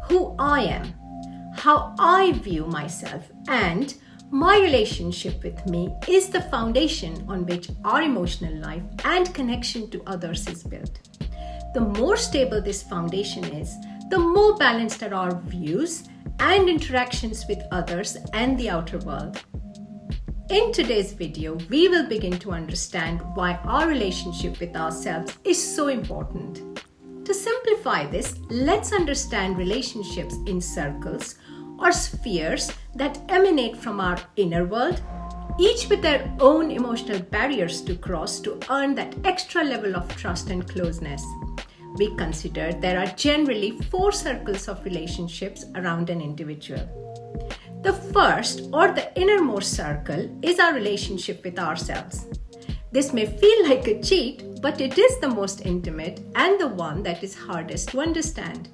who I am, how I view myself, and my relationship with me is the foundation on which our emotional life and connection to others is built. The more stable this foundation is, the more balanced are our views and interactions with others and the outer world. In today's video, we will begin to understand why our relationship with ourselves is so important. To simplify this, let's understand relationships in circles or spheres that emanate from our inner world, each with their own emotional barriers to cross to earn that extra level of trust and closeness. We consider there are generally 4 circles of relationships around an individual. The first, or the innermost circle, is our relationship with ourselves. This may feel like a cheat, but it is the most intimate and the one that is hardest to understand.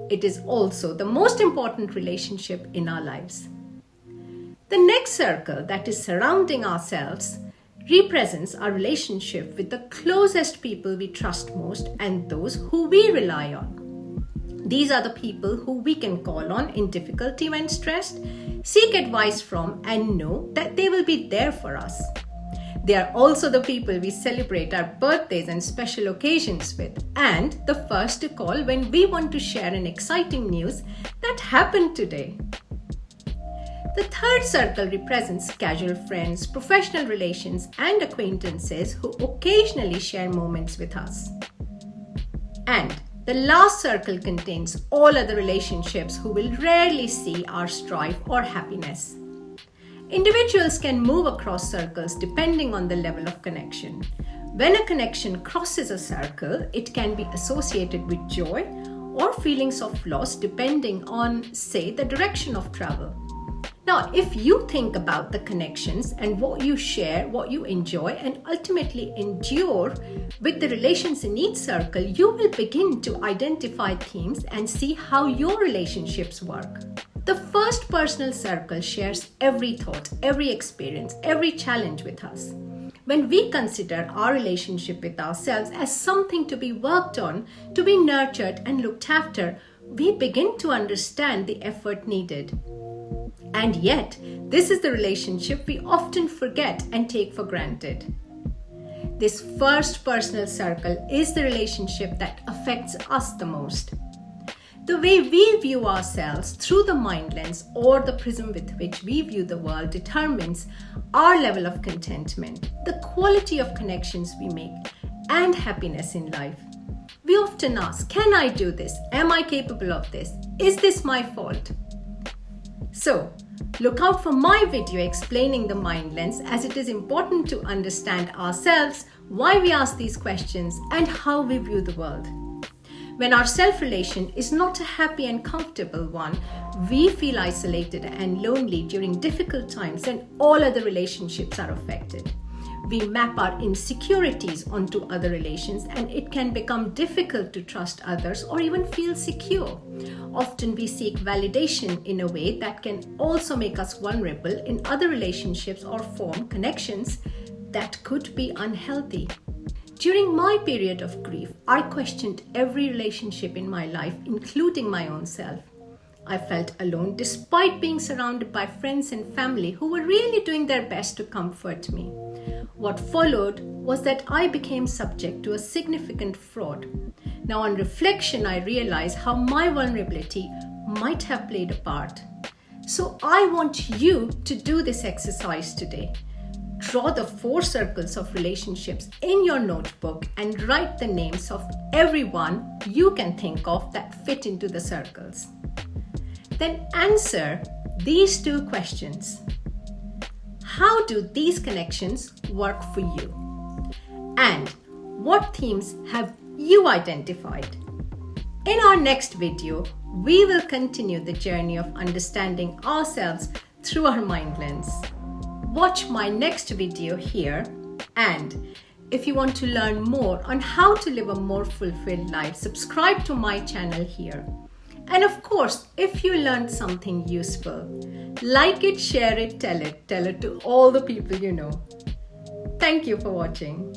It is also the most important relationship in our lives. The next circle, that is surrounding ourselves, represents our relationship with the closest people we trust most and those who we rely on. These are the people who we can call on in difficulty when stressed, seek advice from, and know that they will be there for us. They are also the people we celebrate our birthdays and special occasions with, and the first to call when we want to share an exciting news that happened today. The third circle represents casual friends, professional relations, and acquaintances who occasionally share moments with us. And the last circle contains all other relationships who will rarely see our strife or happiness. Individuals can move across circles depending on the level of connection. When a connection crosses a circle, it can be associated with joy or feelings of loss depending on, say, the direction of travel. Now, if you think about the connections and what you share, what you enjoy, and ultimately endure with the relations in each circle, you will begin to identify themes and see how your relationships work. The first personal circle shares every thought, every experience, every challenge with us. When we consider our relationship with ourselves as something to be worked on, to be nurtured and looked after, we begin to understand the effort needed. And yet, this is the relationship we often forget and take for granted. This first personal circle is the relationship that affects us the most. The way we view ourselves through the mind lens or the prism with which we view the world determines our level of contentment, the quality of connections we make, and happiness in life. We often ask, can I do this? Am I capable of this? Is this my fault? So, look out for my video explaining the mind lens, as it is important to understand ourselves, why we ask these questions, and how we view the world. When our self-relation is not a happy and comfortable one, we feel isolated and lonely during difficult times, and all other relationships are affected. We map our insecurities onto other relations, and it can become difficult to trust others or even feel secure. Often we seek validation in a way that can also make us vulnerable in other relationships or form connections that could be unhealthy. During my period of grief, I questioned every relationship in my life, including my own self. I felt alone despite being surrounded by friends and family who were really doing their best to comfort me. What followed was that I became subject to a significant fraud. Now, on reflection, I realized how my vulnerability might have played a part. So I want you to do this exercise today. Draw the 4 circles of relationships in your notebook and write the names of everyone you can think of that fit into the circles. Then answer these 2 questions. How do these connections work for you? And what themes have you identified? In our next video, we will continue the journey of understanding ourselves through our mind lens. Watch my next video here, and if you want to learn more on how to live a more fulfilled life, subscribe to my channel here. And of course, if you learned something useful, like it, share it, tell it to all the people you know. Thank you for watching.